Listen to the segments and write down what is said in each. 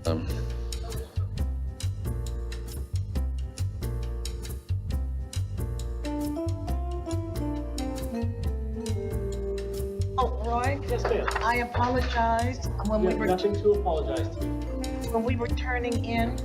Um, Oh, Roy, Yes, ma'am. I apologize when You we have were nothing to apologize to. turning in.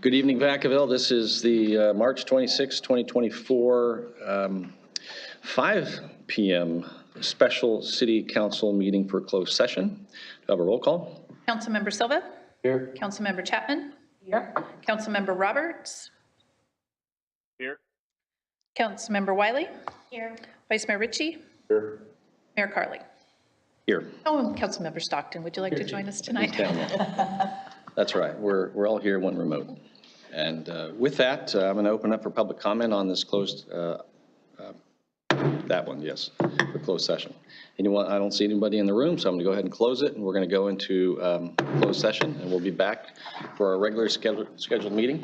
Good evening, Vacaville. This is the March 26, 2024, 5 p.m. special city council meeting for closed session. Do I have a roll call? Councilmember Silva? Here. Councilmember Chapman? Here. Councilmember Roberts? Here. Councilmember Wiley? Here. Vice Mayor Ritchie? Here. Mayor Carley? Here. Oh, and Councilmember Stockton, would you like to join us tonight? Down there. That's right. We're all here, one remote. And with that, I'm going to open up for public comment on this closed, that one, yes, for closed session. Anyone? I don't see anybody in the room, so I'm going to go ahead and close it, and we're going to go into closed session, and we'll be back for our regular scheduled meeting.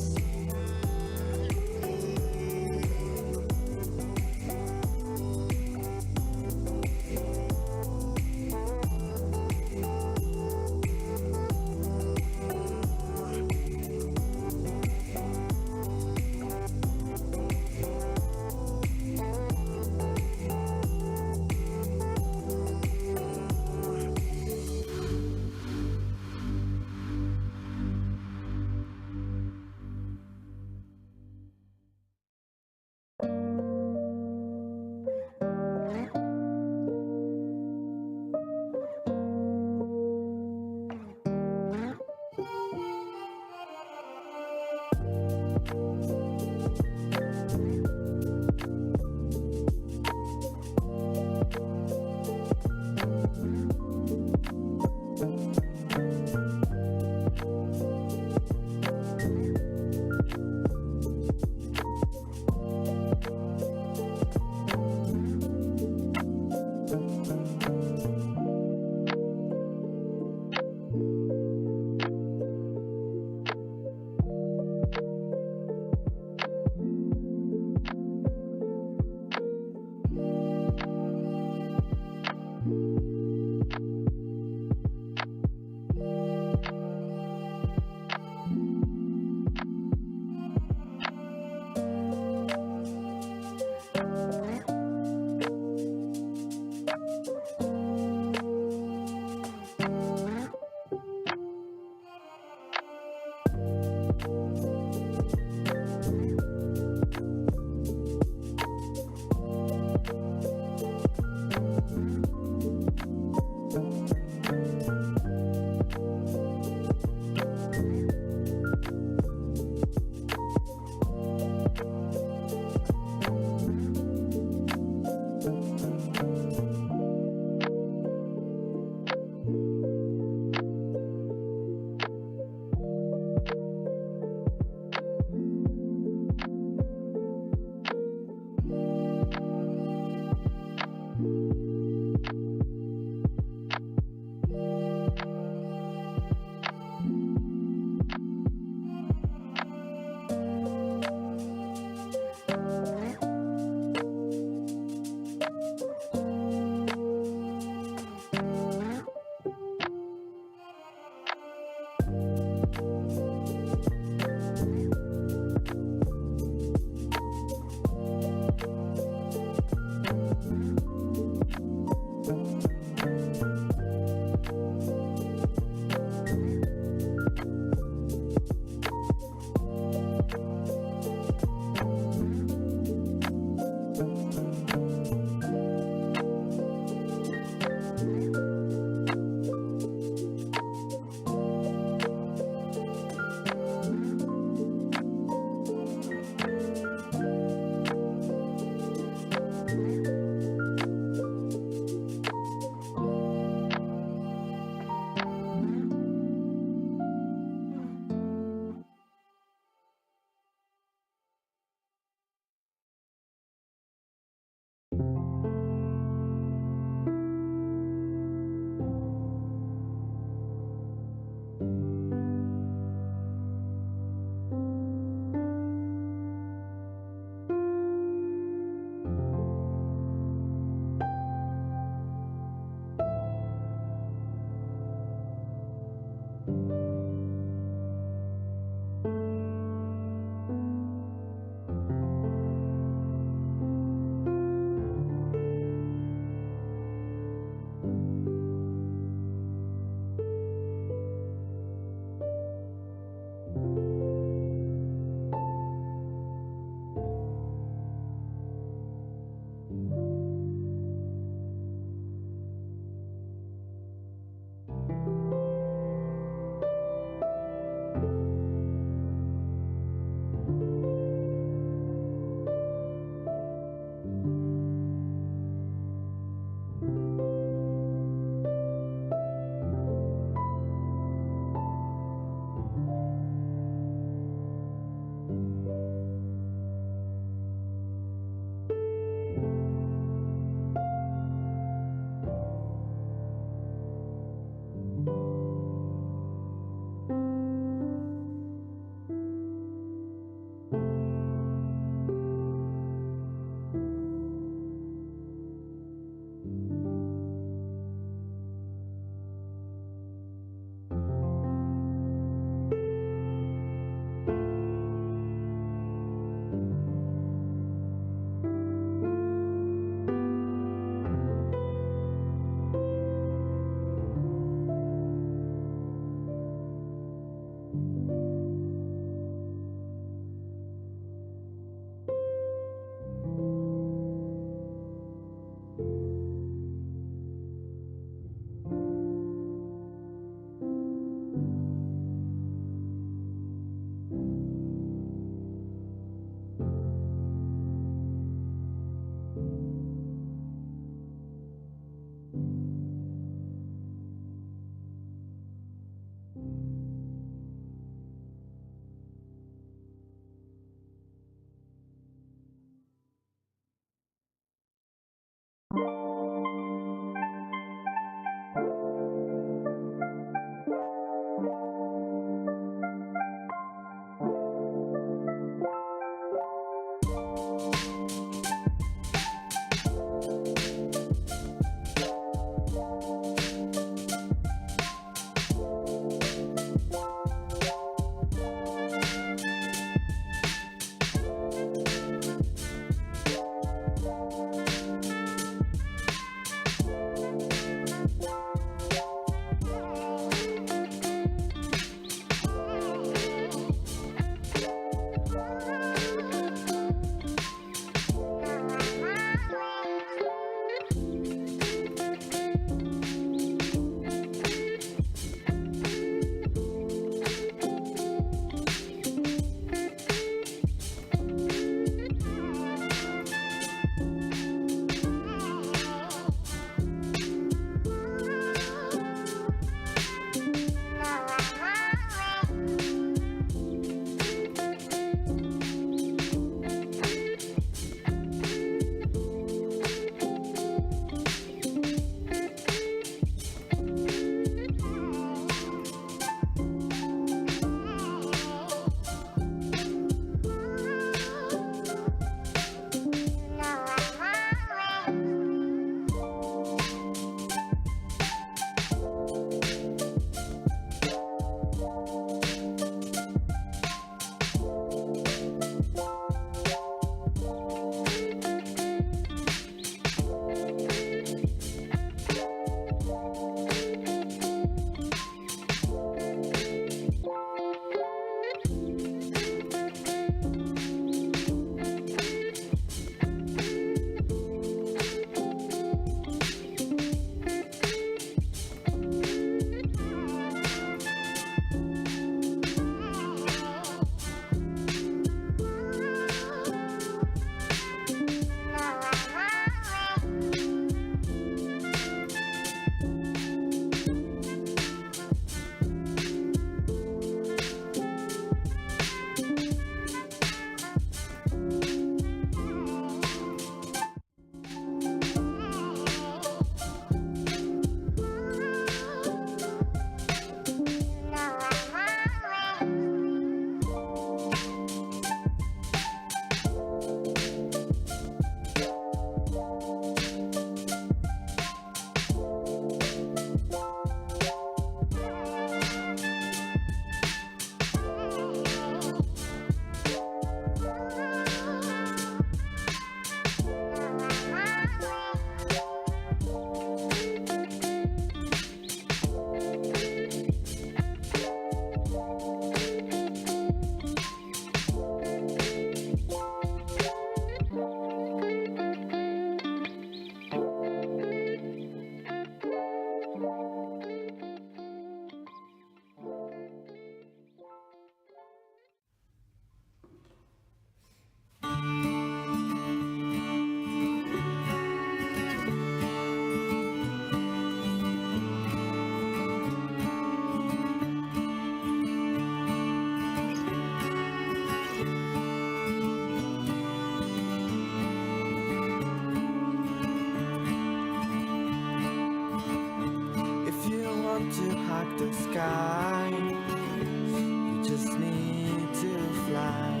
to hug the sky. You just need to fly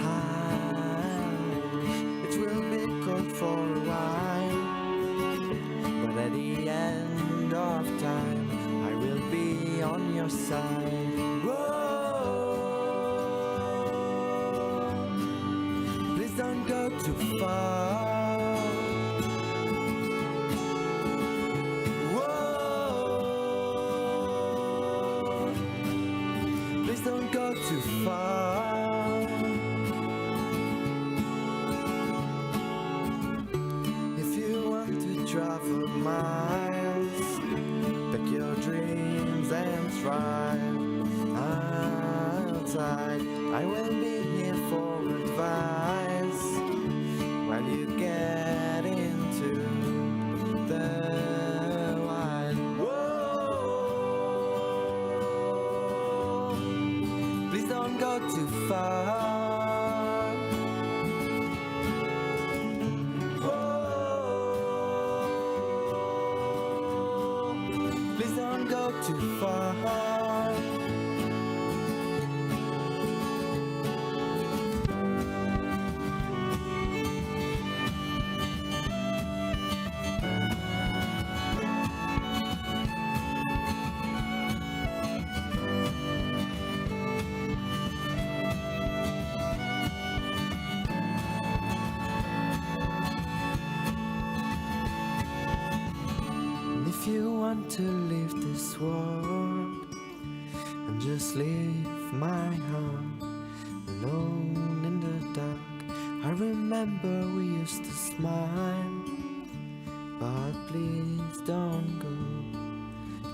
high. It will be good for a while, but at the end of time, I will be on your side. Whoa, please don't go too far. Whoa, please don't go too far. If you want to travel miles, pack your dreams and thrive outside. I will be here for advice while you get into the wild. Whoa, please don't go too far. Whoa, please don't go too far. If you want to leave this world and just leave my heart alone in the dark, I remember we used to smile, but please don't go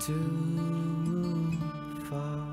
too far.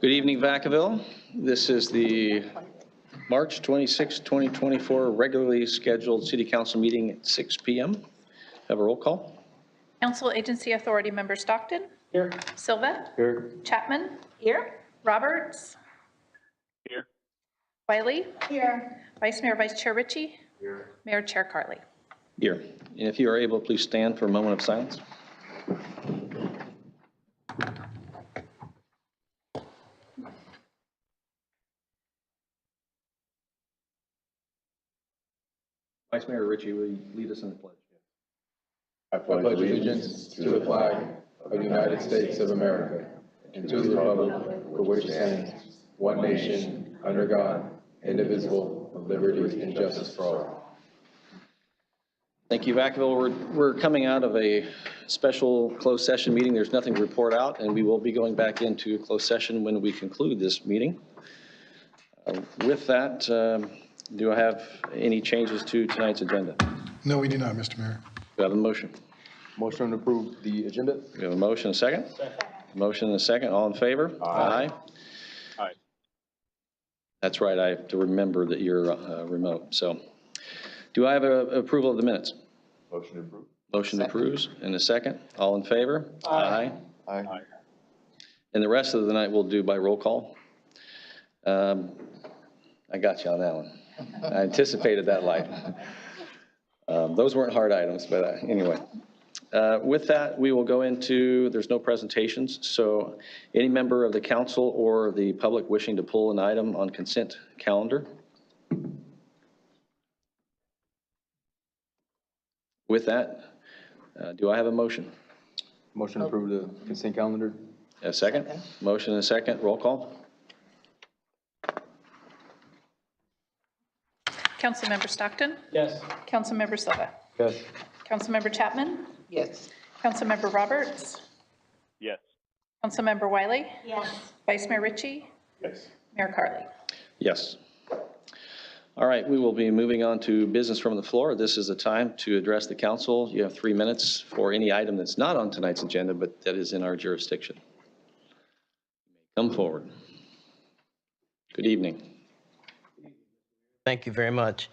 Good evening, Vacaville. This is the March 26, 2024 regularly scheduled City Council meeting at 6 p.m. Have a roll call. Council Agency Authority Member Stockton. Here. Silva. Here. Chapman. Here? Roberts. Here. Wiley. Here. Vice Mayor, Vice Chair Ritchie. Here. Mayor Chair Carly. Here. And if you are able, please stand for a moment of silence. Vice Mayor Ritchie, will you lead us in the pledge? I pledge allegiance to the flag of the United States of America and to the republic for which it stands, one nation, under God, indivisible, with liberty and justice for all. Thank you, Vacaville. We're coming out of a special closed session meeting. There's nothing to report out, and we will be going back into closed session when we conclude this meeting. With that, do I have any changes to tonight's agenda? No, we do not, Mr. Mayor. Do I have a motion? Motion to approve the agenda? We have a motion and a second? Motion and a second. All in favor? Aye. Aye. That's right. I have to remember that you're remote. So do I have approval of the minutes? Motion to approve. Motion approves. And a second. All in favor? Aye. Aye. And the rest of the night we'll do by roll call. I got you on that one. I anticipated that light. Those weren't hard items, but anyway. With that, we will go into, there's no presentations, so any member of the council or the public wishing to pull an item on consent calendar. With that, do I have a motion? Motion to approve the consent calendar? A second? Motion and a second. Roll call. Councilmember Stockton. Yes. Councilmember Silva. Yes. Councilmember Chapman. Yes. Councilmember Roberts. Yes. Councilmember Wiley. Yes. Vice Mayor Ritchie. Yes. Mayor Carly. Yes. All right, we will be moving on to business from the floor. This is the time to address the council. You have 3 minutes for any item that's not on tonight's agenda, but that is in our jurisdiction. Come forward. Good evening. Thank you very much.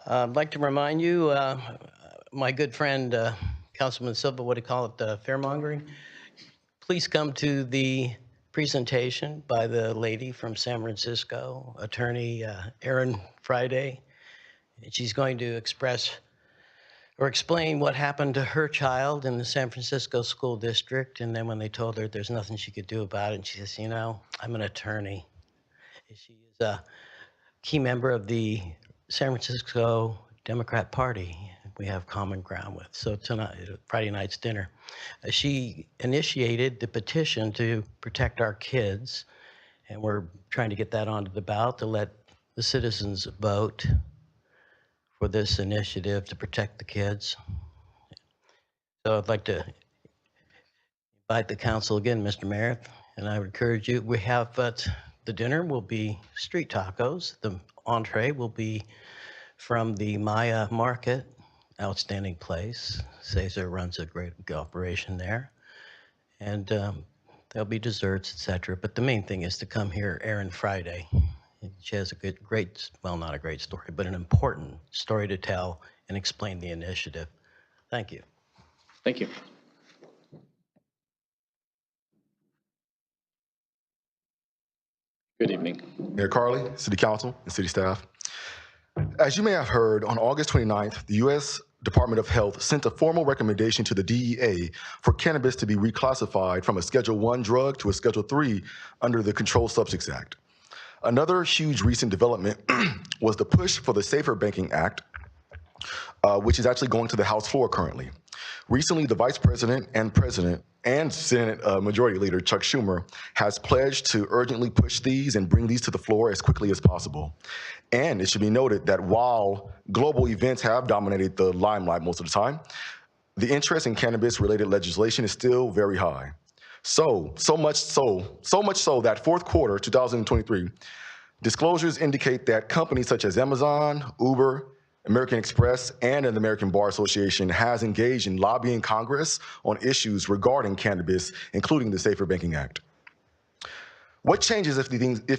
I'd like to remind you, my good friend, Councilman Silva, what do you call it, fairmongering? Please come to the presentation by the lady from San Francisco, attorney Erin Friday. She's going to express or explain what happened to her child in the San Francisco school district. And then when they told her there's nothing she could do about it, and she says, you know, I'm an attorney. She is a key member of the San Francisco Democrat Party we have common ground with. So tonight, Friday night's dinner, she initiated the petition to protect our kids, and we're trying to get that onto the ballot to let the citizens vote for this initiative to protect the kids. So I'd like to invite the council again, Mr. Mayor, and I would encourage you, we have the dinner will be street tacos. The entree will be from the Maya Market, outstanding place. Cesar runs a great operation there. And there'll be desserts, etc. But the main thing is to come here Erin Friday. She has a great, well, not a great story, but an important story to tell and explain the initiative. Thank you. Thank you. Good evening. Mayor Carly, City Council, and City staff. As you may have heard, on August 29th, the U.S. Department of Health sent a formal recommendation to the DEA for cannabis to be reclassified from a Schedule I drug to a Schedule III under the Controlled Substances Act. Another huge recent development was the push for the Safer Banking Act, which is actually going to the House floor currently. Recently, the Vice President and Senate Majority Leader Chuck Schumer has pledged to urgently push these and bring these to the floor as quickly as possible. And it should be noted that while global events have dominated the limelight most of the time, the interest in cannabis-related legislation is still very high. So much so that fourth quarter 2023, disclosures indicate that companies such as Amazon, Uber, American Express, and the American Bar Association has engaged in lobbying Congress on issues regarding cannabis, including the Safer Banking Act. What changes if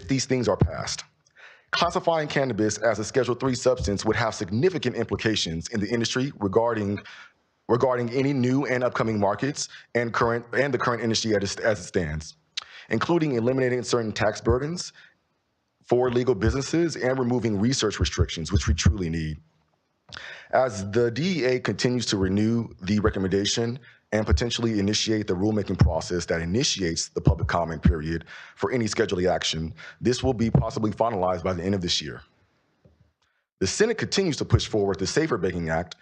these things are passed? Classifying cannabis as a Schedule III substance would have significant implications in the industry regarding any new and upcoming markets and the current industry as it stands, including eliminating certain tax burdens for legal businesses and removing research restrictions, which we truly need. As the DEA continues to renew the recommendation and potentially initiate the rulemaking process that initiates the public comment period for any Schedule E action, this will be possibly finalized by the end of this year. The Senate continues to push forward the Safer Banking Act,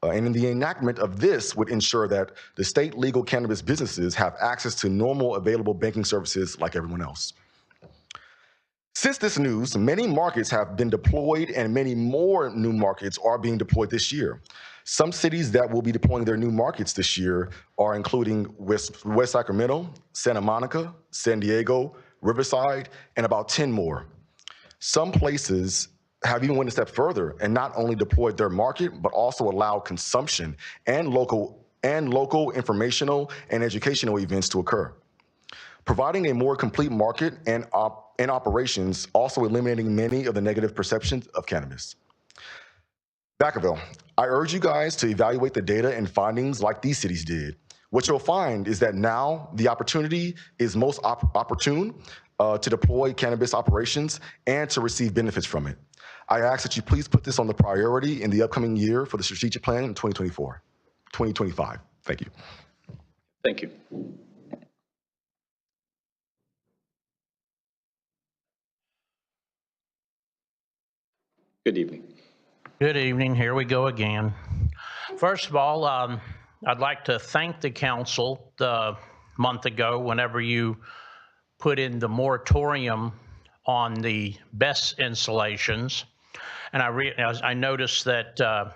and the enactment of this would ensure that the state legal cannabis businesses have access to normal available banking services like everyone else. Since this news, many markets have been deployed and many more new markets are being deployed this year. Some cities that will be deploying their new markets this year are including West Sacramento, Santa Monica, San Diego, Riverside, and about 10 more. Some places have even went a step further and not only deployed their market, but also allowed consumption and local informational and educational events to occur. Providing a more complete market and operations, also eliminating many of the negative perceptions of cannabis. Vacaville, I urge you guys to evaluate the data and findings like these cities did. What you'll find is that now the opportunity is most opportune to deploy cannabis operations and to receive benefits from it. I ask that you please put this on the priority in the upcoming year for the strategic plan in 2025. Thank you. Thank you. Good evening. Good evening. Here we go again. First of all, I'd like to thank the council a month ago whenever you put in the moratorium on the BESS installations. And I noticed that, I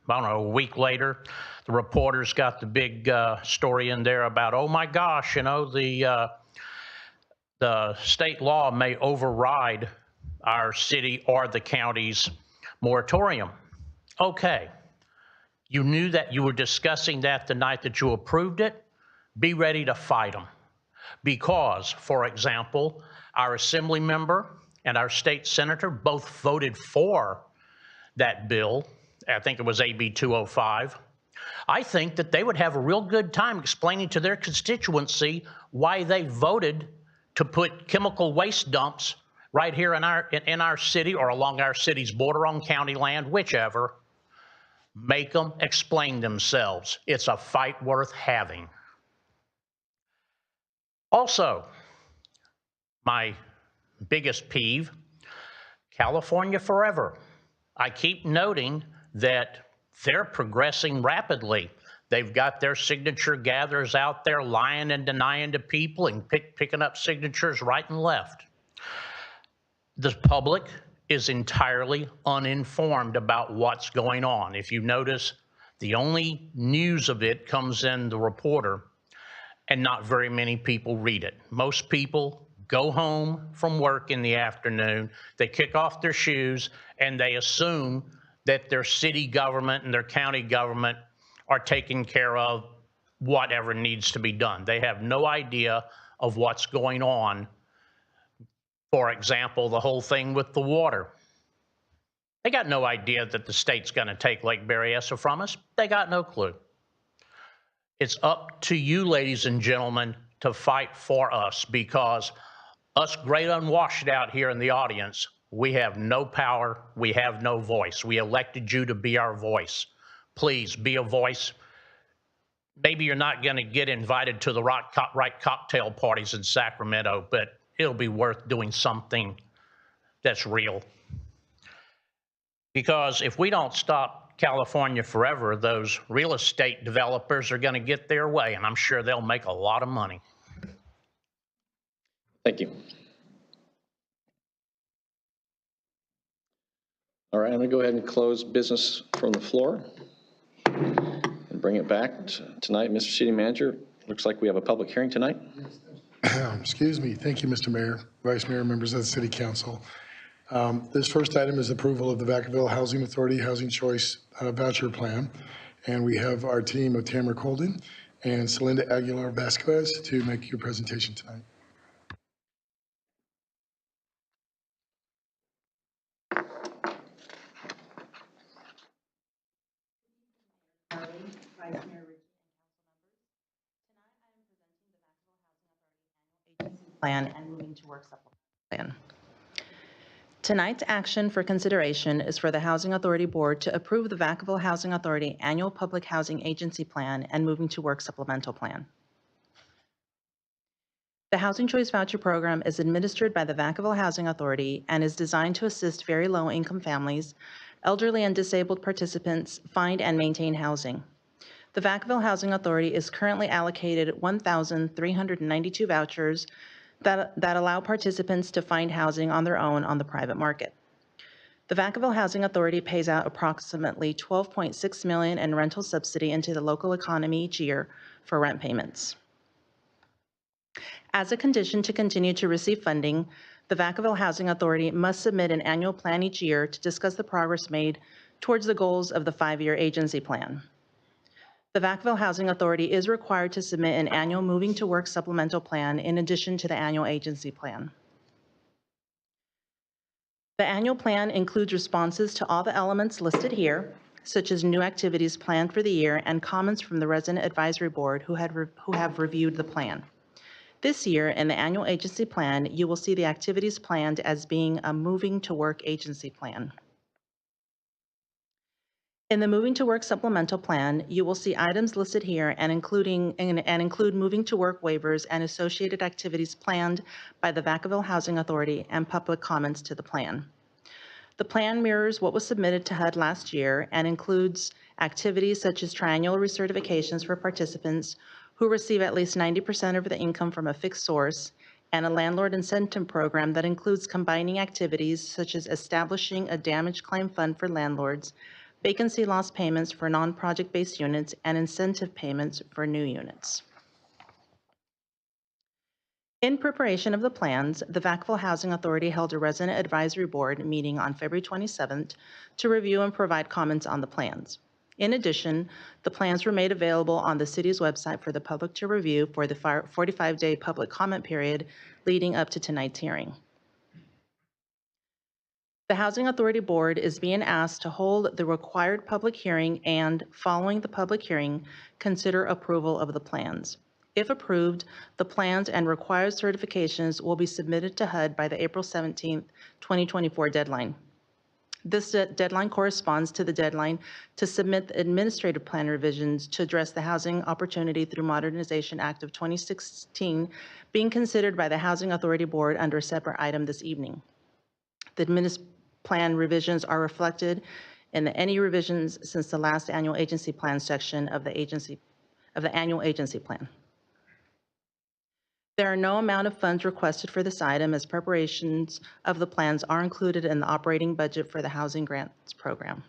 don't know, a week later, the reporters got the big story in there about, oh my gosh, you know, the state law may override our city or the county's moratorium. Okay, you knew that you were discussing that the night that you approved it. Be ready to fight them. Because, for example, our assembly member and our state senator both voted for that bill. I think it was AB 205. I think that they would have a real good time explaining to their constituency why they voted to put chemical waste dumps right here in our city or along our city's border on county land, whichever. Make them explain themselves. It's a fight worth having. Also, my biggest peeve, California Forever. I keep noting that they're progressing rapidly. They've got their signature gatherers out there lying and denying to people and picking up signatures right and left. The public is entirely uninformed about what's going on. If you notice, the only news of it comes in the reporter, and not very many people read it. Most people go home from work in the afternoon, they kick off their shoes, and they assume that their city government and their county government are taking care of whatever needs to be done. They have no idea of what's going on. For example, the whole thing with the water. They got no idea that the state's going to take Lake Berryessa from us. They got no clue. It's up to you, ladies and gentlemen, to fight for us, because us great unwashed out here in the audience, we have no power, we have no voice. We elected you to be our voice. Please be a voice. Maybe you're not going to get invited to the right cocktail parties in Sacramento, but it'll be worth doing something that's real. Because if we don't stop California Forever, those real estate developers are going to get their way, and I'm sure they'll make a lot of money. Thank you. All right, I'm going to go ahead and close business from the floor and bring it back tonight. Mr. City Manager, looks like we have a public hearing tonight. Excuse me. Thank you, Mr. Mayor, Vice Mayor, members of the City Council. This first item is approval of the Vacaville Housing Authority Housing Choice Voucher Plan. And we have our team of Tamara Colden and Celinda Aguilar Vasquez to make your presentation tonight. Vice Mayor Richie, and council members. Tonight I am presenting the Vacaville Housing Authority Annual Agency Plan and Moving to Work Supplemental Plan. Tonight's action for consideration is for the Housing Authority Board to approve the Vacaville Housing Authority Annual Public Housing Agency Plan and Moving to Work Supplemental Plan. The Housing Choice Voucher Program is administered by the Vacaville Housing Authority and is designed to assist very low-income families, elderly and disabled participants find and maintain housing. The Vacaville Housing Authority is currently allocated 1,392 vouchers that allow participants to find housing on their own on the private market. The Vacaville Housing Authority pays out approximately $12.6 million in rental subsidy into the local economy each year for rent payments. As a condition to continue to receive funding, the Vacaville Housing Authority must submit an annual plan each year to discuss the progress made towards the goals of the 5-year agency plan. The Vacaville Housing Authority is required to submit an annual Moving to Work supplemental plan in addition to the annual agency plan. The annual plan includes responses to all the elements listed here, such as new activities planned for the year and comments from the Resident Advisory Board who have reviewed the plan. This year, in the annual agency plan, you will see the activities planned as being a Moving to Work agency plan. In the Moving to Work supplemental plan, you will see items listed here and include Moving to Work waivers and associated activities planned by the Vacaville Housing Authority and public comments to the plan. The plan mirrors what was submitted to HUD last year and includes activities such as triennial recertifications for participants who receive at least 90% of the income from a fixed source, and a landlord incentive program that includes combining activities such as establishing a damage claim fund for landlords, vacancy loss payments for non-project-based units, and incentive payments for new units. In preparation of the plans, the Vacaville Housing Authority held a Resident Advisory Board meeting on February 27th to review and provide comments on the plans. In addition, the plans were made available on the city's website for the public to review for the 45-day public comment period leading up to tonight's hearing. The Housing Authority Board is being asked to hold the required public hearing and, following the public hearing, consider approval of the plans. If approved, the plans and required certifications will be submitted to HUD by the April 17th, 2024 deadline. This deadline corresponds to the deadline to submit the administrative plan revisions to address the Housing Opportunity Through Modernization Act of 2016 being considered by the Housing Authority Board under a separate item this evening. The plan revisions are reflected in any revisions since the last annual agency plan section of the annual agency plan. There are no amount of funds requested for this item as preparations of the plans are included in the operating budget for the Housing Grants Program.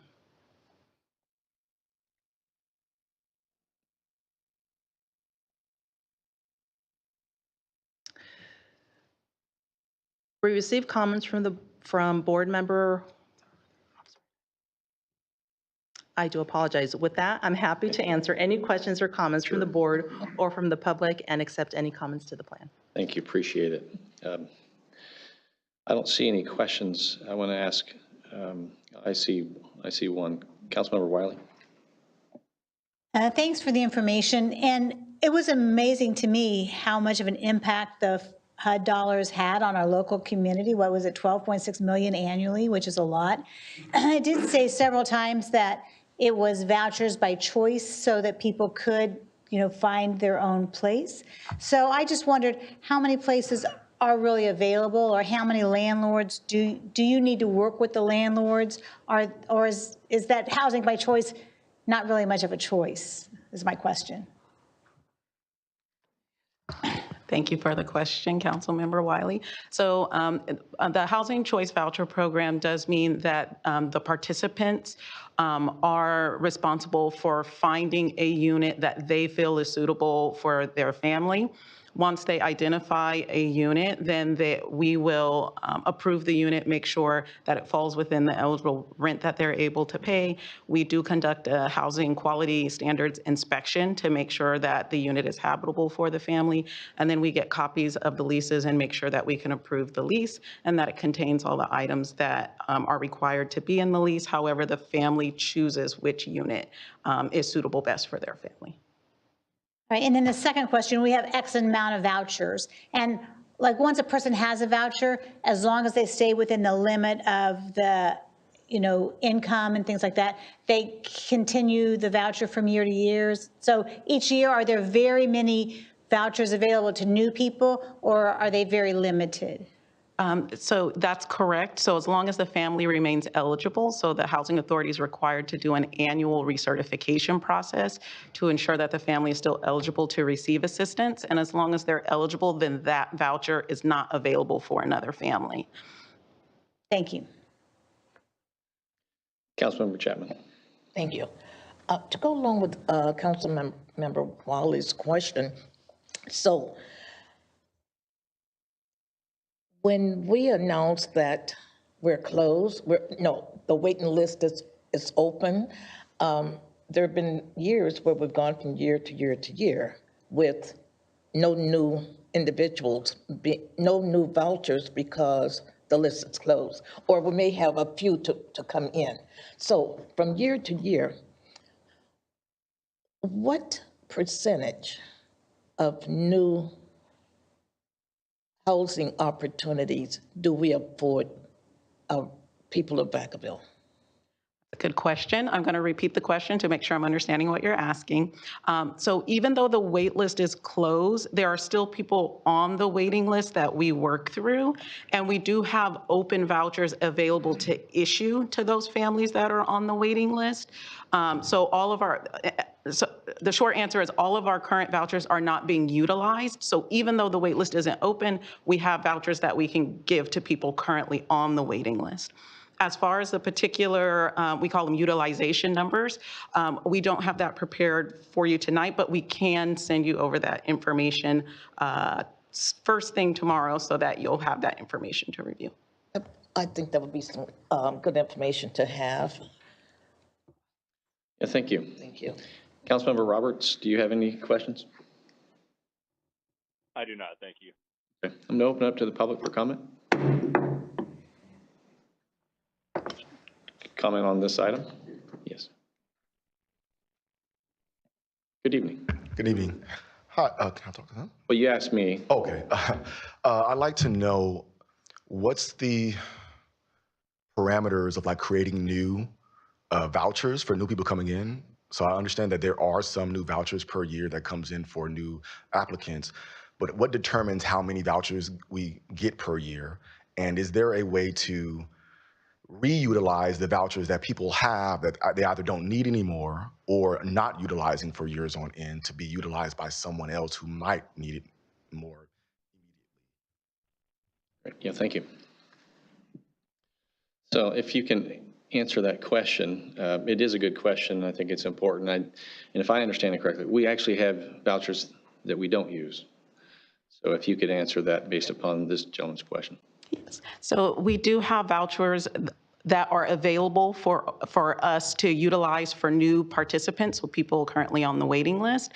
We received comments from board member. I do apologize. With that, I'm happy to answer any questions or comments from the board or from the public and accept any comments to the plan. Thank you, appreciate it. I don't see any questions. I want to ask, I see one. Councilmember Wiley. Thanks for the information. And it was amazing to me how much of an impact the HUD dollars had on our local community. What was it, 12.6 million annually, which is a lot. I did say several times that it was vouchers by choice so that people could, find their own place. So I just wondered how many places are really available, or how many landlords do you need to work with the landlords, or is that housing by choice not really much of a choice, is my question. Thank you for the question, Councilmember Wiley. So the Housing Choice Voucher Program does mean that the participants are responsible for finding a unit that they feel is suitable for their family. Once they identify a unit, then we will approve the unit, make sure that it falls within the eligible rent that they're able to pay. We do conduct a housing quality standards inspection to make sure that the unit is habitable for the family. And then we get copies of the leases and make sure that we can approve the lease and that it contains all the items that are required to be in the lease. However, the family chooses which unit is suitable best for their family. Right, and then the second question, we have X amount of vouchers. And like once a person has a voucher, as long as they stay within the limit of the, income and things like that, they continue the voucher from year to year. So each year, are there very many vouchers available to new people, or are they very limited? So that's correct. So as long as the family remains eligible, so the Housing Authority is required to do an annual recertification process to ensure that the family is still eligible to receive assistance. And as long as they're eligible, then that voucher is not available for another family. Thank you. Councilmember Chapman. Thank you. To go along with Councilmember Wiley's question, so when we announced that we're closed, the waiting list is open. There have been years where we've gone from year to year to year with no new individuals, no new vouchers because the list is closed, or we may have a few to come in. So from year to year, what percentage of new housing opportunities do we afford our people of Vacaville? Good question. I'm going to repeat the question to make sure I'm understanding what you're asking. So even though the wait list is closed, there are still people on the waiting list that we work through, and we do have open vouchers available to issue to those families that are on the waiting list. So the short answer is all of our current vouchers are not being utilized. So even though the wait list isn't open, we have vouchers that we can give to people currently on the waiting list. As far as the particular, we call them utilization numbers, we don't have that prepared for you tonight, but we can send you over that information first thing tomorrow so that you'll have that information to review. I think that would be some good information to have. Yeah, thank you. Thank you. Councilmember Roberts, do you have any questions? I do not, thank you. Okay. I'm going to open up to the public for comment. Comment on this item? Yes. Good evening. Good evening. Hi, can I talk to them? Well, you asked me. Okay. I'd like to know what's the parameters of like creating new vouchers for new people coming in. So I understand that there are some new vouchers per year that comes in for new applicants, but what determines how many vouchers we get per year? And is there a way to reutilize the vouchers that people have that they either don't need anymore or not utilizing for years on end to be utilized by someone else who might need it more immediately? Yeah, thank you. So if you can answer that question, it is a good question. I think it's important. And if I understand it correctly, we actually have vouchers that we don't use. So if you could answer that based upon this gentleman's question. Yes. So we do have vouchers that are available for us to utilize for new participants, so people currently on the waiting list.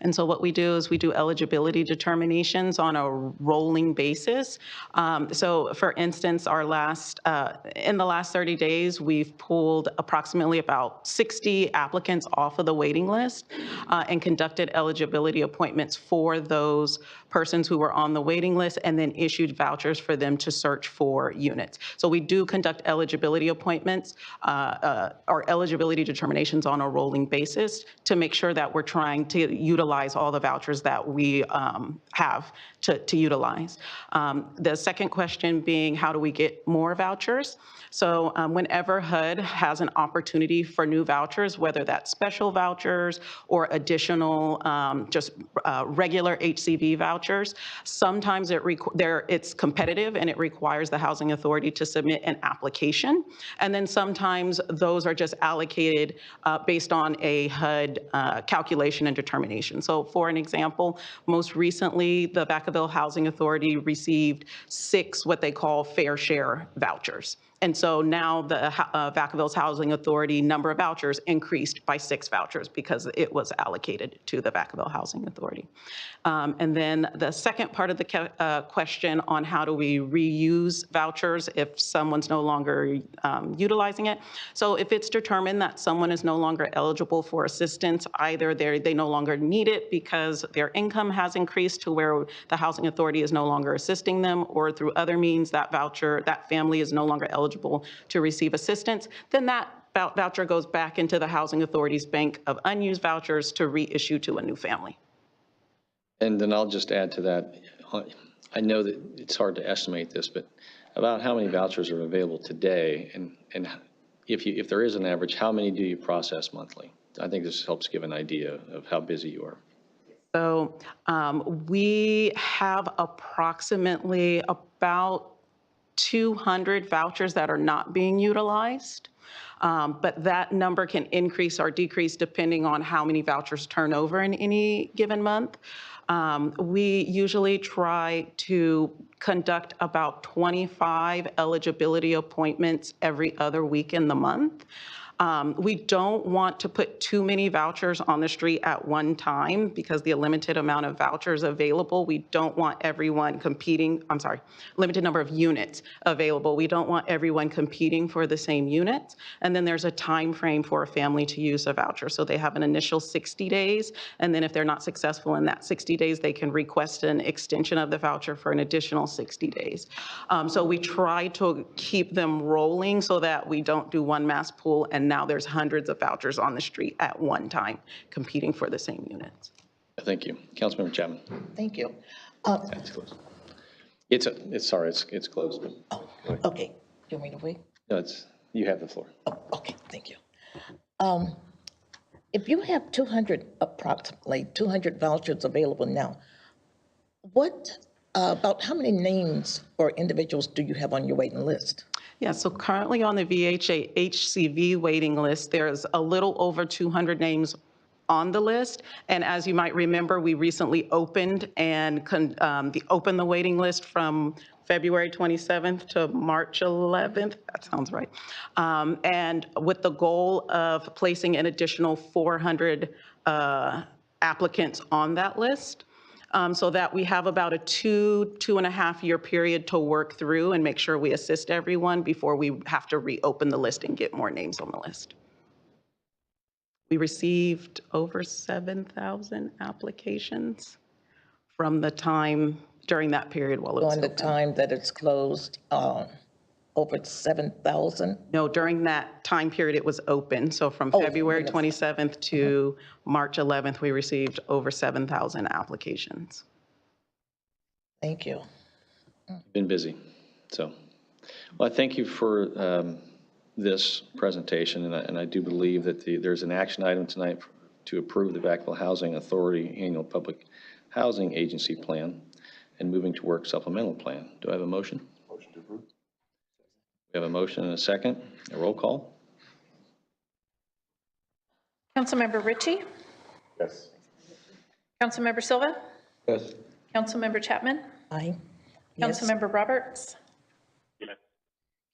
And so what we do is we do eligibility determinations on a rolling basis. So for instance, in the last 30 days, we've pulled approximately about 60 applicants off of the waiting list and conducted eligibility appointments for those persons who were on the waiting list and then issued vouchers for them to search for units. So we do conduct eligibility appointments or eligibility determinations on a rolling basis to make sure that we're trying to utilize all the vouchers that we have to utilize. The second question being, how do we get more vouchers? So whenever HUD has an opportunity for new vouchers, whether that's special vouchers or additional regular HCV vouchers, sometimes it's competitive and it requires the Housing Authority to submit an application. And then sometimes those are just allocated based on a HUD calculation and determination. And so for an example, most recently, the Vacaville Housing Authority received 6 what they call fair share vouchers. And so now the Vacaville's Housing Authority number of vouchers increased by 6 vouchers because it was allocated to the Vacaville Housing Authority. And then the second part of the question on how do we reuse vouchers if someone's no longer utilizing it. So if it's determined that someone is no longer eligible for assistance, either they no longer need it because their income has increased to where the Housing Authority is no longer assisting them, or through other means that family is no longer eligible to receive assistance, then that voucher goes back into the Housing Authority's bank of unused vouchers to reissue to a new family. And then I'll just add to that. I know that it's hard to estimate this, but about how many vouchers are available today, and if there is an average, how many do you process monthly? I think this helps give an idea of how busy you are. So we have approximately about 200 vouchers that are not being utilized, but that number can increase or decrease depending on how many vouchers turn over in any given month. We usually try to conduct about 25 eligibility appointments every other week in the month. We don't want to put too many vouchers on the street at one time because the limited amount of vouchers available, we don't want everyone competing, limited number of units available. We don't want everyone competing for the same units. And then there's a time frame for a family to use a voucher. So they have an initial 60 days. And then if they're not successful in that 60 days, they can request an extension of the voucher for an additional 60 days. So we try to keep them rolling so that we don't do one mass pool and now there's hundreds of vouchers on the street at one time competing for the same units. Thank you. Councilmember Chapman. Thank you. It's closed. It's closed. Oh, okay. You want me to wait? No, you have the floor. Oh, okay, thank you. If you have approximately 200 vouchers available now, about how many names or individuals do you have on your waiting list? Yeah, so currently on the VHA HCV waiting list, there's a little over 200 names on the list. And as you might remember, we recently opened opened the waiting list from February 27th to March 11th. That sounds right. And with the goal of placing an additional 400 applicants on that list. So that we have about a 2.5 year period to work through and make sure we assist everyone before we have to reopen the list and get more names on the list. We received over 7,000 applications from the time during that period while it was During the time that it's closed, over 7,000? No, during that time period it was open. So from February 27th to March 11th, we received over 7,000 applications. Thank you. Been busy. So, well, I thank you for this presentation, and I do believe that there's an action item tonight to approve the Vacaville Housing Authority Annual Public Housing Agency Plan and Moving to Work Supplemental Plan. Do I have a motion? Motion to approve. We have a motion and a second. A roll call. Councilmember Ritchie? Yes. Councilmember Silva? Yes. Councilmember Chapman? Aye. Yes. Councilmember Roberts? Yes.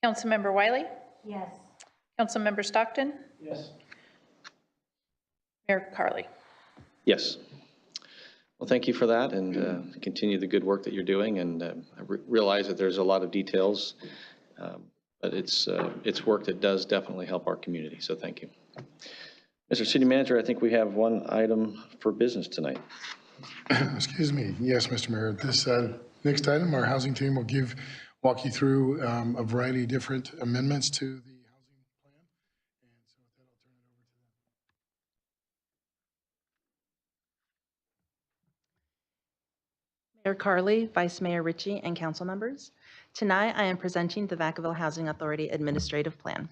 Councilmember Wiley? Yes. Councilmember Stockton? Yes. Mayor Carley? Yes. Well, thank you for that, and continue the good work that you're doing. And I realize that there's a lot of details, but it's work that does definitely help our community. So thank you. Mr. City Manager, I think we have one item for business tonight. Excuse me. Yes, Mr. Mayor. This next item, our housing team will walk you through a variety of different amendments to the housing plan. And so with that, I'll turn it over to them. Mayor Carley, Vice Mayor Ritchie, and council members. Tonight, I am presenting the Vacaville Housing Authority Administrative Plan.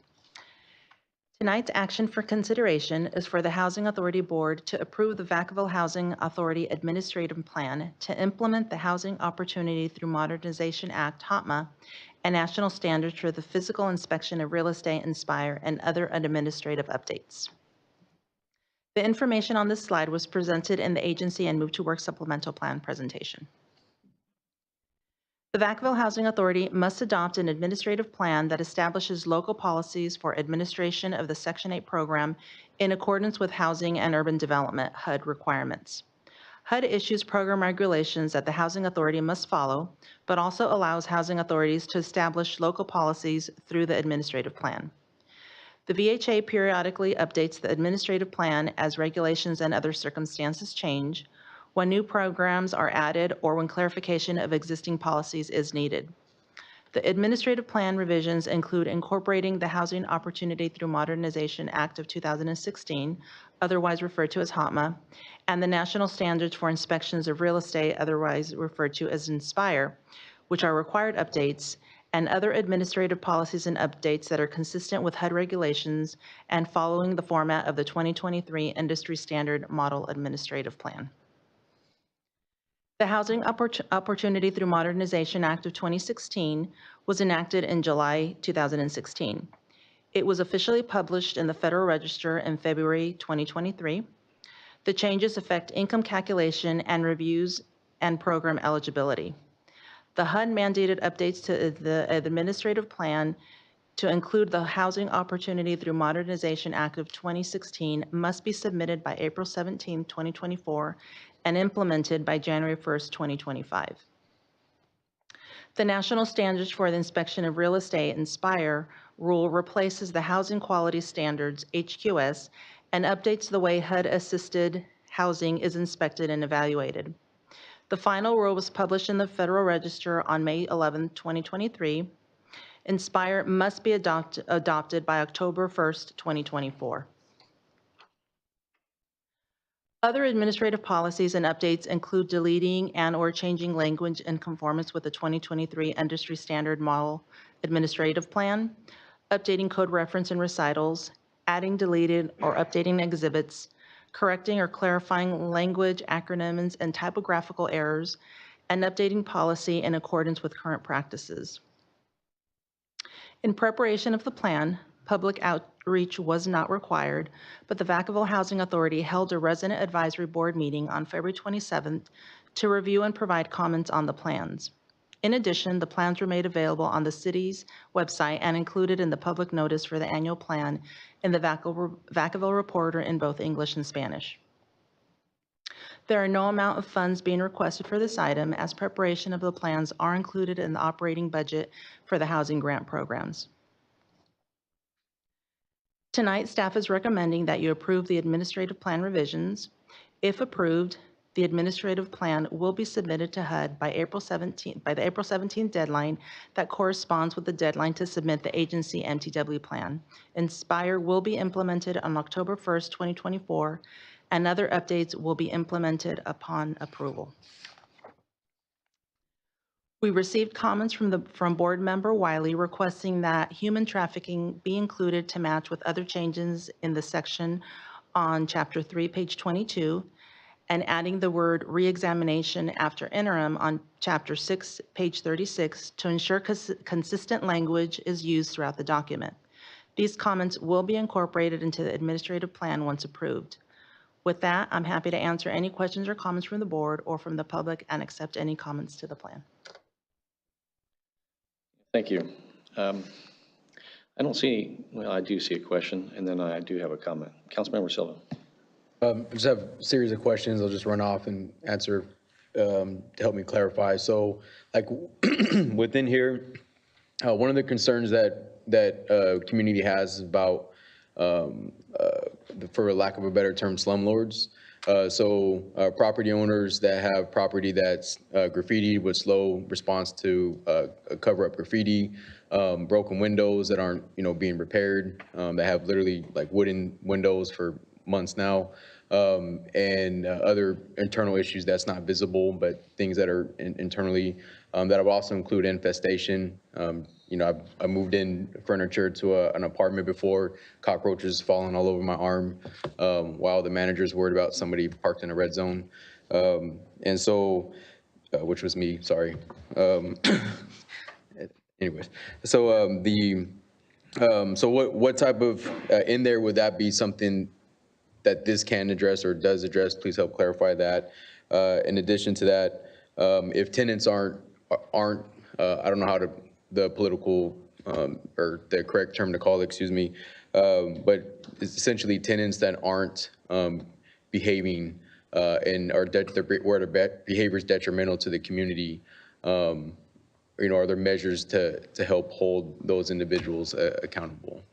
Tonight's action for consideration is for the Housing Authority Board to approve the Vacaville Housing Authority Administrative Plan to implement the Housing Opportunity Through Modernization Act, HOTMA, and national standards for the physical inspection of real estate, INSPIRE, and other administrative updates. The information on this slide was presented in the agency and Move to Work supplemental plan presentation. The Vacaville Housing Authority must adopt an administrative plan that establishes local policies for administration of the Section 8 program in accordance with Housing and Urban Development HUD requirements. HUD issues program regulations that the Housing Authority must follow, but also allows housing authorities to establish local policies through the administrative plan. The VHA periodically updates the administrative plan as regulations and other circumstances change, when new programs are added, or when clarification of existing policies is needed. The administrative plan revisions include incorporating the Housing Opportunity Through Modernization Act of 2016, otherwise referred to as HOTMA, and the National Standards for Inspections of Real Estate, otherwise referred to as INSPIRE, which are required updates, and other administrative policies and updates that are consistent with HUD regulations and following the format of the 2023 Industry Standard Model Administrative Plan. The Housing Opportunity Through Modernization Act of 2016 was enacted in July 2016. It was officially published in the Federal Register in February 2023. The changes affect income calculation and reviews and program eligibility. The HUD mandated updates to the administrative plan to include the Housing Opportunity Through Modernization Act of 2016 must be submitted by April 17, 2024, and implemented by January 1st, 2025. The National Standards for the Inspection of Real Estate, INSPIRE, rule replaces the Housing Quality Standards, HQS, and updates the way HUD-assisted housing is inspected and evaluated. The final rule was published in the Federal Register on May 11, 2023. INSPIRE must be adopted by October 1st, 2024. Other administrative policies and updates include deleting and/or changing language in conformance with the 2023 Industry Standard Model Administrative Plan, updating code reference and recitals, adding deleted or updating exhibits, correcting or clarifying language, acronyms, and typographical errors, and updating policy in accordance with current practices. In preparation of the plan, public outreach was not required, but the Vacaville Housing Authority held a resident advisory board meeting on February 27th to review and provide comments on the plans. In addition, the plans were made available on the city's website and included in the public notice for the annual plan in the Vacaville Reporter in both English and Spanish. There are no amount of funds being requested for this item, as preparation of the plans are included in the operating budget for the housing grant programs. Tonight, staff is recommending that you approve the administrative plan revisions. If approved, the administrative plan will be submitted to HUD by the April 17th deadline that corresponds with the deadline to submit the agency MTW plan. INSPIRE will be implemented on October 1st, 2024, and other updates will be implemented upon approval. We received comments from board member Wiley requesting that human trafficking be included to match with other changes in the section on Chapter 3, page 22, and adding the word reexamination after interim on Chapter 6, page 36 to ensure consistent language is used throughout the document. These comments will be incorporated into the administrative plan once approved. With that, I'm happy to answer any questions or comments from the board or from the public and accept any comments to the plan. Thank you. I don't see, well, I do see a question, and then I do have a comment. Councilmember Silva. I just have a series of questions. I'll just run off and answer to help me clarify. So, like within here, one of the concerns that community has is about, for lack of a better term, slumlords. Property owners that have property that's graffitied with slow response to cover up graffiti, broken windows that aren't, being repaired, that have literally like wooden windows for months now, and other internal issues that's not visible, but things that are internally, that would also include infestation. I moved in furniture to an apartment before, cockroaches falling all over my arm, while the manager's worried about somebody parked in a red zone. And so, which was me, sorry. Anyways, so so what type of, in there, would that be something that this can address or does address, please help clarify that. In addition to that, if tenants aren't, I don't know how to, the political or the correct term to call it, excuse me, but it's essentially tenants that aren't behaving and are where their behavior is detrimental to the community. Are there measures to help hold those individuals accountable?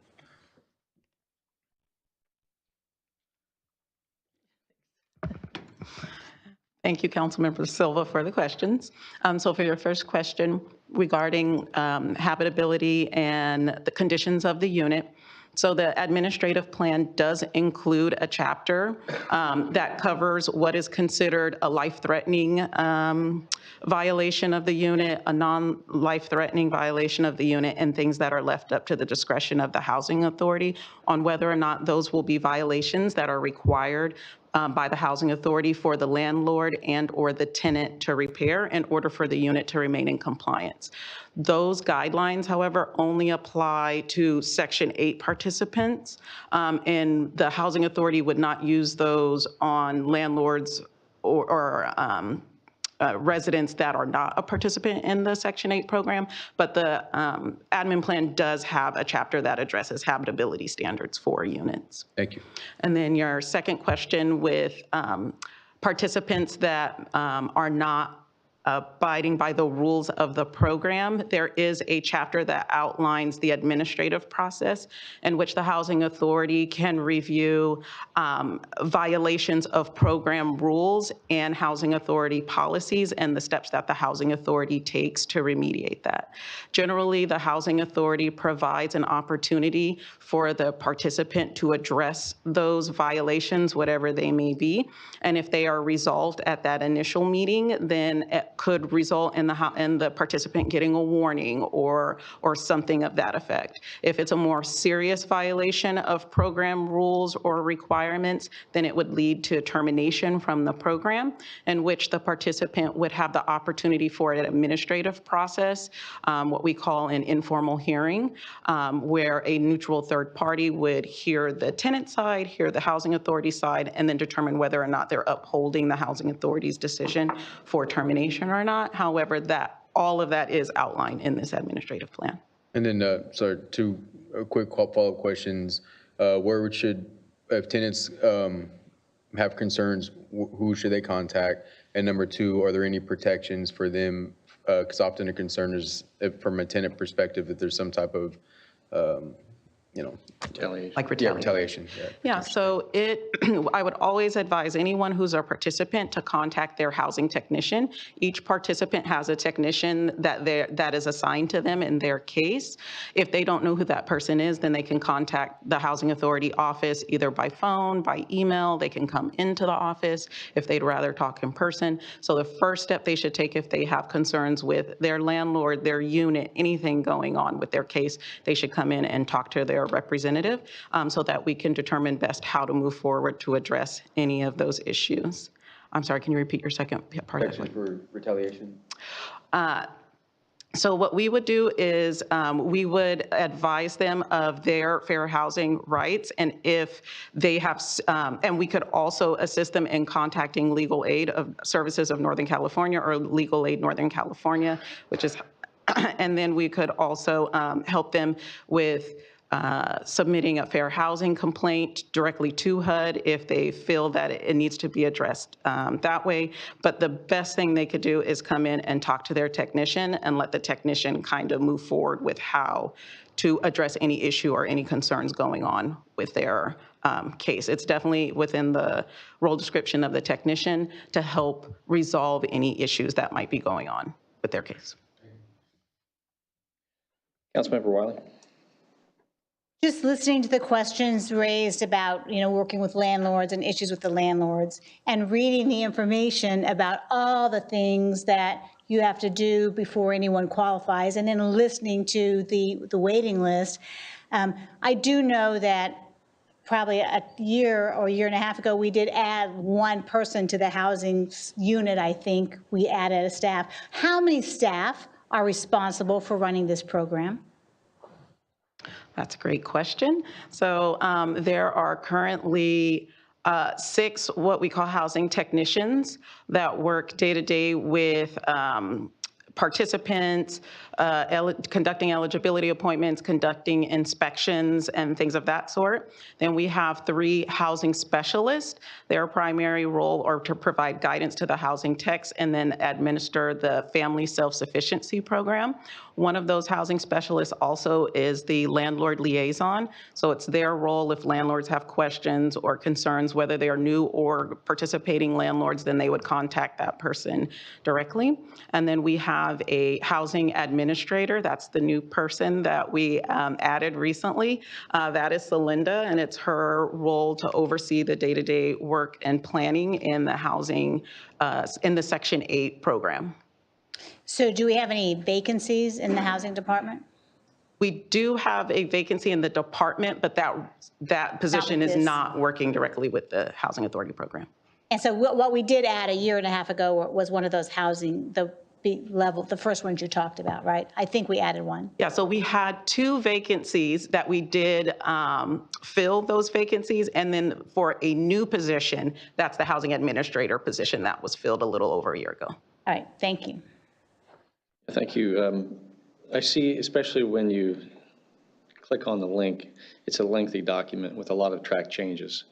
Thank you, Councilmember Silva, for the questions. So for your first question regarding habitability and the conditions of the unit, so the administrative plan does include a chapter that covers what is considered a life-threatening violation of the unit, a non-life-threatening violation of the unit, and things that are left up to the discretion of the housing authority on whether or not those will be violations that are required by the housing authority for the landlord and or the tenant to repair in order for the unit to remain in compliance. Those guidelines, however, only apply to Section 8 participants, and the housing authority would not use those on landlords or residents that are not a participant in the Section 8 program, but the admin plan does have a chapter that addresses habitability standards for units. Thank you. And then your second question with participants that are not abiding by the rules of the program, there is a chapter that outlines the administrative process in which the housing authority can review violations of program rules and housing authority policies and the steps that the housing authority takes to remediate that. Generally, the housing authority provides an opportunity for the participant to address those violations, whatever they may be. And if they are resolved at that initial meeting, then it could result in the participant getting a warning or something of that effect. If it's a more serious violation of program rules or requirements, then it would lead to termination from the program, in which the participant would have the opportunity for an administrative process, what we call an informal hearing, where a neutral third party would hear the tenant side, hear the housing authority side, and then determine whether or not they're upholding the housing authority's decision for termination or not. However, all of that is outlined in this administrative plan. And then, sorry, two quick follow-up questions. If tenants have concerns, who should they contact? And number two, are there any protections for them? Because often a concern is, from a tenant perspective, that there's some type of Retaliation. Like retaliation. Yeah, so I would always advise anyone who's a participant to contact their housing technician. Each participant has a technician that is assigned to them in their case. If they don't know who that person is, then they can contact the housing authority office either by phone, by email. They can come into the office if they'd rather talk in person. So the first step they should take if they have concerns with their landlord, their unit, anything going on with their case, they should come in and talk to their representative so that we can determine best how to move forward to address any of those issues. I'm sorry, can you repeat your second part? Protections for retaliation? So what we would do is we would advise them of their fair housing rights, and if they have, and we could also assist them in contacting Legal Aid of Services of Northern California or Legal Aid Northern California, which is, and then we could also help them with submitting a fair housing complaint directly to HUD if they feel that it needs to be addressed that way. But the best thing they could do is come in and talk to their technician and let the technician kind of move forward with how to address any issue or any concerns going on with their case. It's definitely within the role description of the technician to help resolve any issues that might be going on with their case. Councilmember Wiley. Just listening to the questions raised about, working with landlords and issues with the landlords, and reading the information about all the things that you have to do before anyone qualifies, and then listening to the waiting list. I do know that probably a year or year and a half ago, we did add one person to the housing unit. I think we added a staff. How many staff are responsible for running this program? That's a great question. So there are currently 6 what we call housing technicians that work day-to-day with participants, conducting eligibility appointments, conducting inspections, and things of that sort. Then we have 3 housing specialists. Their primary role are to provide guidance to the housing techs and then administer the family self-sufficiency program. One of those housing specialists also is the landlord liaison. So it's their role if landlords have questions or concerns, whether they are new or participating landlords, then they would contact that person directly. And then we have a housing administrator. That's the new person that we added recently. That is Celinda, and it's her role to oversee the day-to-day work and planning in the housing, in the Section 8 program. So do we have any vacancies in the housing department? We do have a vacancy in the department, but that position is not working directly with the Housing Authority program. And so what we did add a year and a half ago was one of those housing, the level, the first ones you talked about, right? I think we added one. Yeah, so we had 2 vacancies that we did fill those vacancies, and then for a new position, that's the housing administrator position that was filled a little over a year ago. All right, thank you. Thank you. I see, especially when you click on the link, it's a lengthy document with a lot of track changes.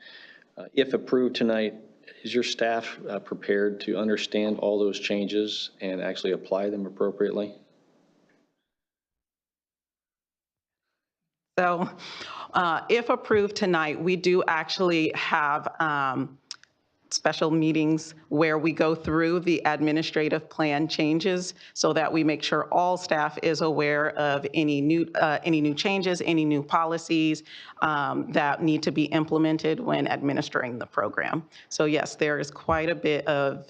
If approved tonight, is your staff prepared to understand all those changes and actually apply them appropriately? So if approved tonight, we do actually have special meetings where we go through the administrative plan changes so that we make sure all staff is aware of any new changes, any new policies that need to be implemented when administering the program. So yes, there is quite a bit of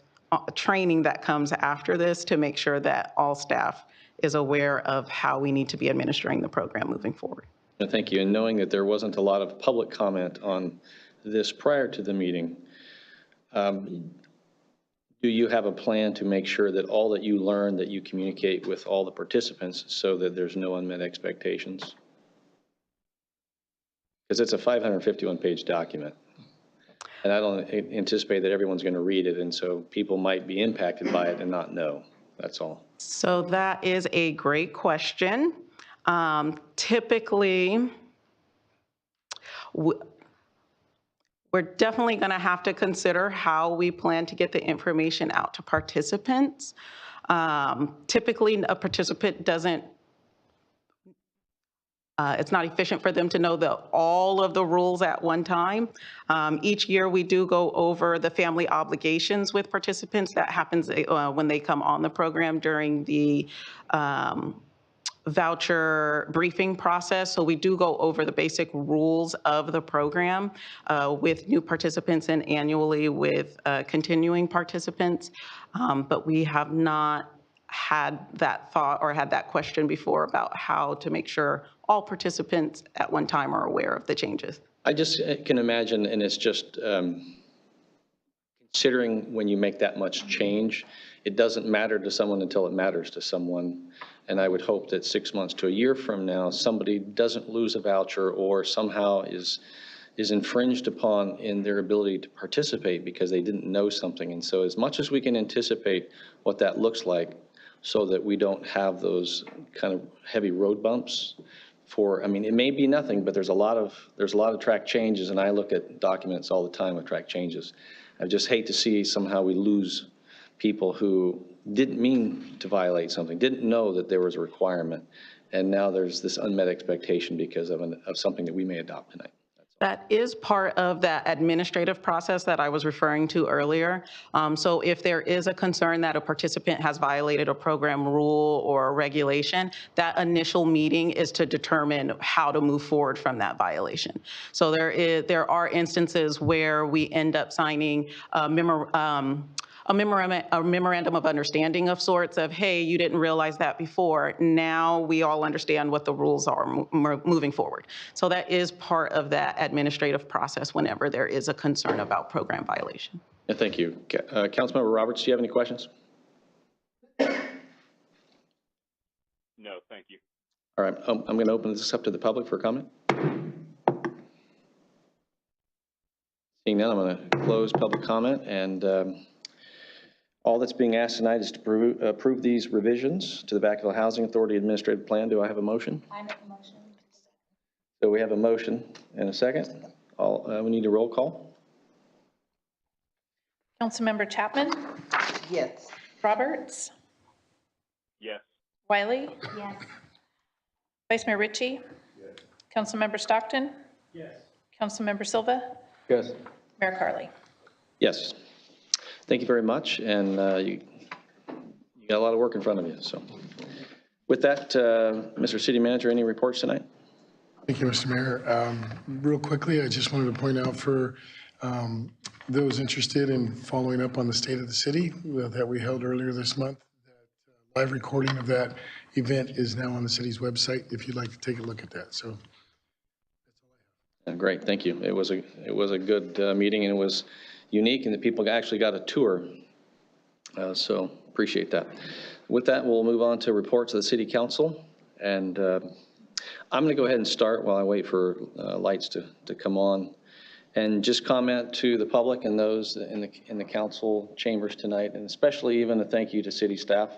training that comes after this to make sure that all staff is aware of how we need to be administering the program moving forward. Thank you. And knowing that there wasn't a lot of public comment on this prior to the meeting, do you have a plan to make sure that all that you learn, that you communicate with all the participants so that there's no unmet expectations? Because it's a 551-page document. And I don't anticipate that everyone's going to read it, and so people might be impacted by it and not know. That's all. So that is a great question. Typically, we're definitely going to have to consider how we plan to get the information out to participants. Typically, a participant doesn't, it's not efficient for them to know all of the rules at one time. Each year, we do go over the family obligations with participants. That happens when they come on the program during the voucher briefing process. So we do go over the basic rules of the program with new participants and annually with continuing participants. But we have not had that thought or had that question before about how to make sure all participants at one time are aware of the changes. I just can imagine, and it's just considering when you make that much change, it doesn't matter to someone until it matters to someone. And I would hope that 6 months to a year from now, somebody doesn't lose a voucher or somehow is infringed upon in their ability to participate because they didn't know something. And so as much as we can anticipate what that looks like so that we don't have those kind of heavy road bumps for, I mean, it may be nothing, but there's a lot of track changes, and I look at documents all the time with track changes. I just hate to see somehow we lose people who didn't mean to violate something, didn't know that there was a requirement, and now there's this unmet expectation because of something that we may adopt tonight. That is part of that administrative process that I was referring to earlier. So if there is a concern that a participant has violated a program rule or a regulation, that initial meeting is to determine how to move forward from that violation. So there are instances where we end up signing a memorandum of understanding of sorts of, hey, you didn't realize that before. Now we all understand what the rules are moving forward. So that is part of that administrative process whenever there is a concern about program violation. Yeah, thank you. Councilmember Roberts, do you have any questions? No, thank you. All right, I'm going to open this up to the public for comment. Seeing none, I'm going to close public comment, and all that's being asked tonight is to approve these revisions to the Vacaville Housing Authority Administrative Plan. Do I have a motion? I make a motion. So we have a motion and a second. We need a roll call. Councilmember Chapman? Yes. Roberts? Yes. Wiley? Yes. Vice Mayor Ritchie? Yes. Councilmember Stockton? Yes. Councilmember Silva? Yes. Mayor Carley? Yes. Thank you very much, and you got a lot of work in front of you. So with that, Mr. City Manager, any reports tonight? Thank you, Mr. Mayor. Real quickly, I just wanted to point out for those interested in following up on the State of the City that we held earlier this month, that live recording of that event is now on the city's website if you'd like to take a look at that. So Great, thank you. It was a good meeting, and it was unique, and the people actually got a tour. So appreciate that. With that, we'll move on to reports of the City Council, and I'm going to go ahead and start while I wait for lights to come on, and just comment to the public and those in the council chambers tonight, and especially even a thank you to city staff.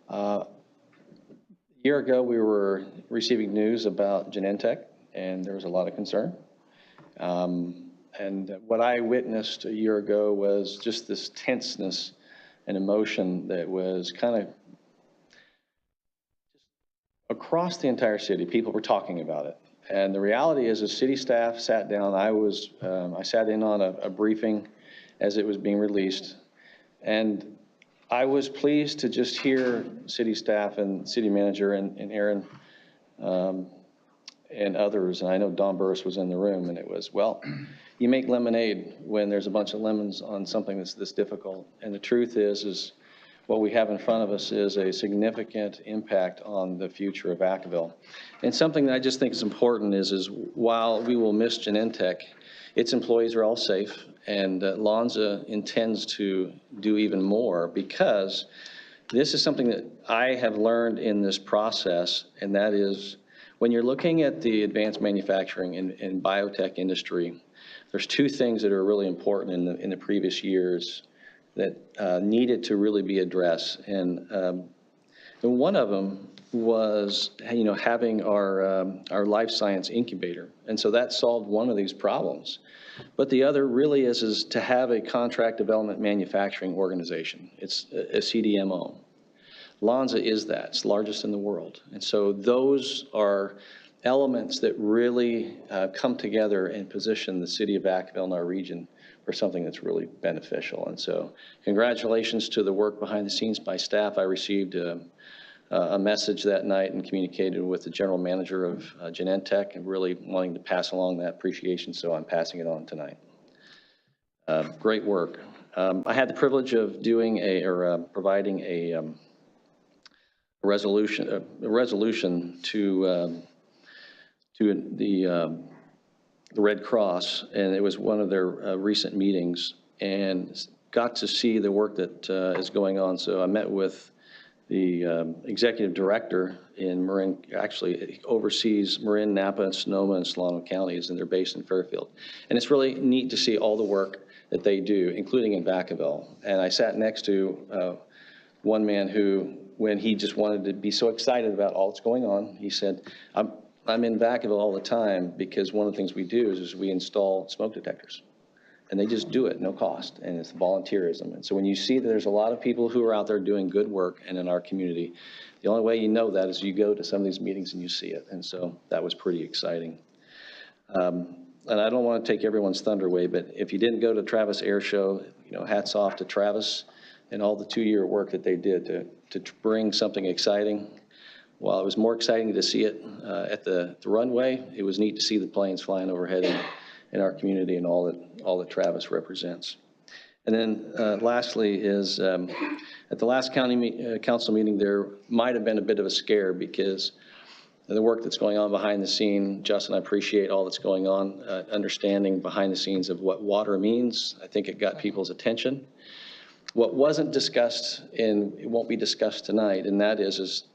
A year ago, we were receiving news about Genentech, and there was a lot of concern. And what I witnessed a year ago was just this tenseness and emotion that was kind of across the entire city. People were talking about it. And the reality is, as city staff sat down, I sat in on a briefing as it was being released. And I was pleased to just hear city staff and city manager and Aaron and others, and I know Don Burris was in the room, and it was, well, you make lemonade when there's a bunch of lemons on something that's this difficult. And the truth is what we have in front of us is a significant impact on the future of Vacaville. And something that I just think is important is while we will miss Genentech, its employees are all safe, and Lonza intends to do even more, because this is something that I have learned in this process, and that is, when you're looking at the advanced manufacturing and biotech industry, there's two things that are really important in the previous years that needed to really be addressed. And one of them was, having our life science incubator. And so that solved one of these problems. But the other really is to have a contract development manufacturing organization. It's a CDMO. Lonza is that. It's the largest in the world. And so those are elements that really come together and position the city of Vacaville and our region for something that's really beneficial. And so congratulations to the work behind the scenes by staff. I received a message that night and communicated with the general manager of Genentech, and really wanting to pass along that appreciation, so I'm passing it on tonight. Great work. I had the privilege of doing providing a resolution to the Red Cross, and it was one of their recent meetings, and got to see the work that is going on. So I met with the executive director in Marin, actually oversees Marin, Napa, and Sonoma, and Solano counties, and they're based in Fairfield. And it's really neat to see all the work that they do, including in Vacaville. And I sat next to one man who, when he just wanted to be so excited about all that's going on, he said, I'm in Vacaville all the time because one of the things we do is we install smoke detectors. And they just do it, no cost, and it's volunteerism. And so when you see that there's a lot of people who are out there doing good work and in our community, the only way you know that is you go to some of these meetings and you see it. And so that was pretty exciting. And I don't want to take everyone's thunder away, but if you didn't go to Travis Air Show, hats off to Travis and all the 2-year work that they did to bring something exciting. While it was more exciting to see it at the runway, it was neat to see the planes flying overhead in our community and all that Travis represents. And then lastly is at the last council meeting, there might have been a bit of a scare because the work that's going on behind the scene. Justin, I appreciate all that's going on, understanding behind the scenes of what water means. I think it got people's attention. What wasn't discussed, and it won't be discussed tonight, and that is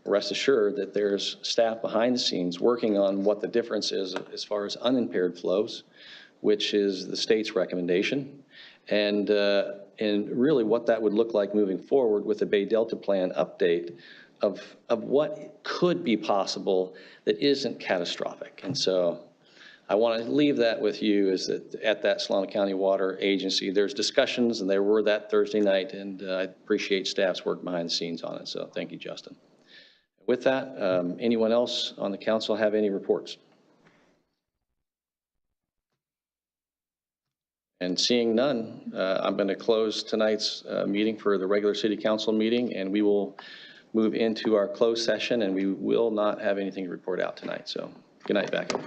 rest assured that there's staff behind the scenes working on what the difference is as far as unimpaired flows, which is the state's recommendation, and really what that would look like moving forward with the Bay Delta Plan update of what could be possible that isn't catastrophic. And so I want to leave that with you, is that at that Solano County Water Agency, there's discussions, and there were that Thursday night, and I appreciate staff's work behind the scenes on it. So thank you, Justin. With that, anyone else on the council have any reports? And seeing none, I'm going to close tonight's meeting for the regular city council meeting, and we will move into our closed session, and we will not have anything to report out tonight. So good night, Vacaville.